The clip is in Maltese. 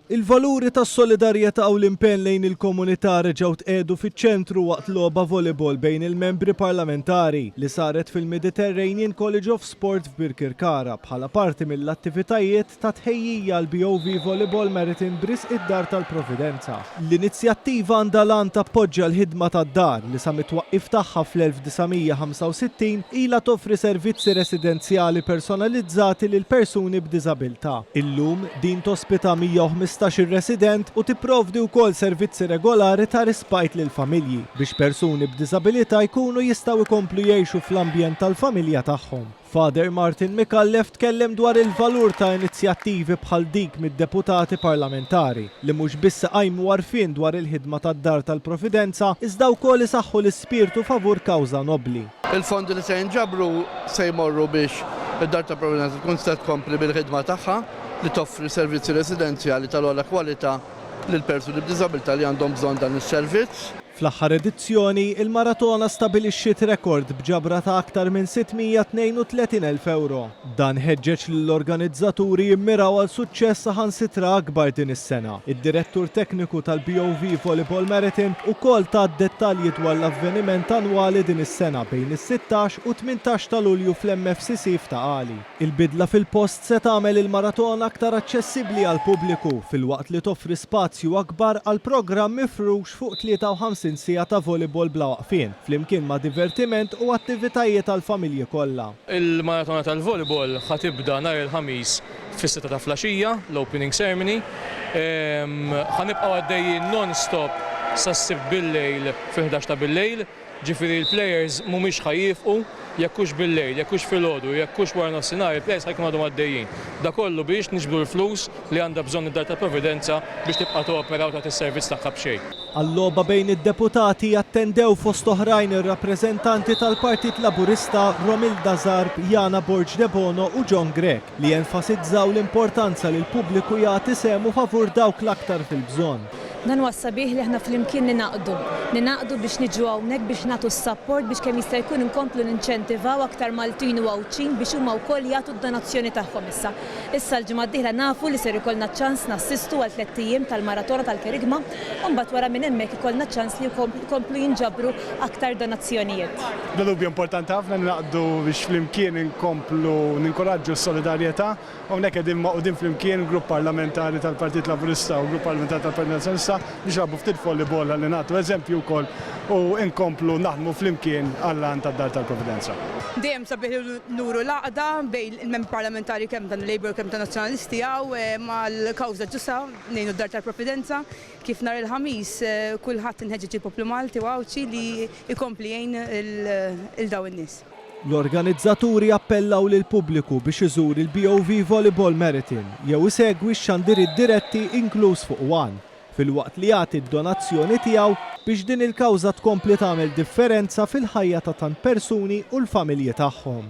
Il-valuri tas-solidarjetà u l-impenn lejn il-komunità reġgħu tqiegħdu fiċ-ċentru waqt logħba volleyball bejn il-membri parlamentari li saret fil-Mediterranean College of Sport f'Birkirkara bħala parti mill-attivitajiet ta' tħejjija l-BOV Volleyball Marathon b'risq id-Dar tal-Providenza. L-inizjattiva għandha lan tappoġġja l-ħidma tad-dar li sa mitwaqqif tagħha fl-1965 ilha toffri servizzi residenzjali personalizzati lil persuni b'diżabilità. Illum din tospita 115 ir-resident u tipprovdi wkoll servizzi regolari ta' rispajt lil familji biex persuni b'diżabilità jkunu jistgħu jkomplu jgħixu fl-ambjent tal-familja tagħhom. Father Martin Mikallef tkellem dwar il-valur ta' inizjattivi bħal dik mid-deputati parlamentari li mhux biss qajmu għarfien dwar il-ħidma tad-Dar tal-Providenza iżda wkoll isaħħu l-ispirtu favur kawża nobbli. Il-fondi li se jinġabru se jmorru biex id-Dar tal-Providenza tkun se tkompli bil-ħidma tagħha li toffri servizzi residenzjali tal-ogħla kwalità lil persuni b'diżabilità li għandhom bżonn dan is-servizz. Fl-aħħar edizzjoni, il-maratona stabilixxiet rekord b'ġabra ta' aktar minn 632,000 euro. Dan ħeġġeġ lill-organizzaturi jimmiraw għal suċċess saħansitra akbar din is-sena. Id-direttur tekniku tal-BOV Volleyball Marathon ukoll ta' dettalji dwar l-avveniment annwali din is-sena bejn is-16 u 18 ta' Lulju fl-MFCC f'Taqali. Il-bidla fil-post se tagħmel il-maratona aktar aċċessibbli għal pubbliku filwaqt li toffri spazju akbar għal programm mifrux fuq 53 sija ta' volleyball bla waqfien, flimkien ma' divertiment u attivitajiet tal-familji kollha. Il-maratona tal-volleyball ħatibda nhar il-ħamis fis-6 ta' flaxija, l-opening ceremony. Ħanibqgħu għaddejjin non-stop sas-sib bil-lejl fil-11 ta' bil-lejl, ġifieri l-plejers mhumiex ħajjifqu jekkux bil-lejl, jekkux fil-ħodu, jekkux wara nofsinhar, il-plejers ħajkun għadhom għaddejjin. Da kollu biex niġbdu l-flus li għandha bżonn id-Dar tal-Providenza biex tibqa' toopera u tagħti s-servizz tagħha b'xejn. Għall-logħba bejn id-deputati attendew fost oħrajn ir-rappreżentanti tal-Partit Laburista Romilda Zarb, Jana Borġ de Bono u John Grek li enfasizzaw l-importanza li l-pubbliku jagħti semu favur dawk l-aktar fil-bżonn. Dan huwa sabiħ li aħna flimkien ninaqdu biex niġu hawnhekk biex nagħtu s-support biex kemm jista' jkun inkomplu ninċentivaw aktar Maltin u Awċin biex huma wkoll jagħtu d-donazzjoni tagħhom issa. Issa l-ġimgħa d-dieħla nafu li ser ikollna ċans nassistu għal 3 ijiem tal-maratona tal-Kerigma u mbagħad wara minn hemmhekk ikollna ċans li jkomplu jinġabru aktar donazzjonijiet. Dubju importanti ħafna naqdu biex flimkien inkomplu ninkoraġġu s-solidarjetà u hawnhekk qegħdin maqudin flimkien grupp parlamentari tal-Partit Laburista u grupp parlamentari tal-Partit Nazzjonalista biex rabu ftit volleyball għalli nagħtu eżempju wkoll u inkomplu naħdmu flimkien għall-għan tad-Dar tal-Providenza. Dejjem sabiħ nuru laqda bejn il-membri parlamentari kemm tan Labour kemm tan Nazzjonalisti hawn mal-kawża ġusta ngħinu d-Dar tal-Providenza kif nhar il-ħamis kulħadd inħeġġeġ il-poplu Malti u Awċi li jkompli jgħin il-dawn in-nies. L-organizzaturi appellaw lil pubbliku biex iżur il-BOV Volleyball Marathon jew isegwi x-xandiri diretti inkluż fuq One filwaqt li jagħti d-donazzjoni tiegħu biex din il-kawża tkompli tagħmel differenza fil-ħajja ta' tant persuni u l-familji tagħhom.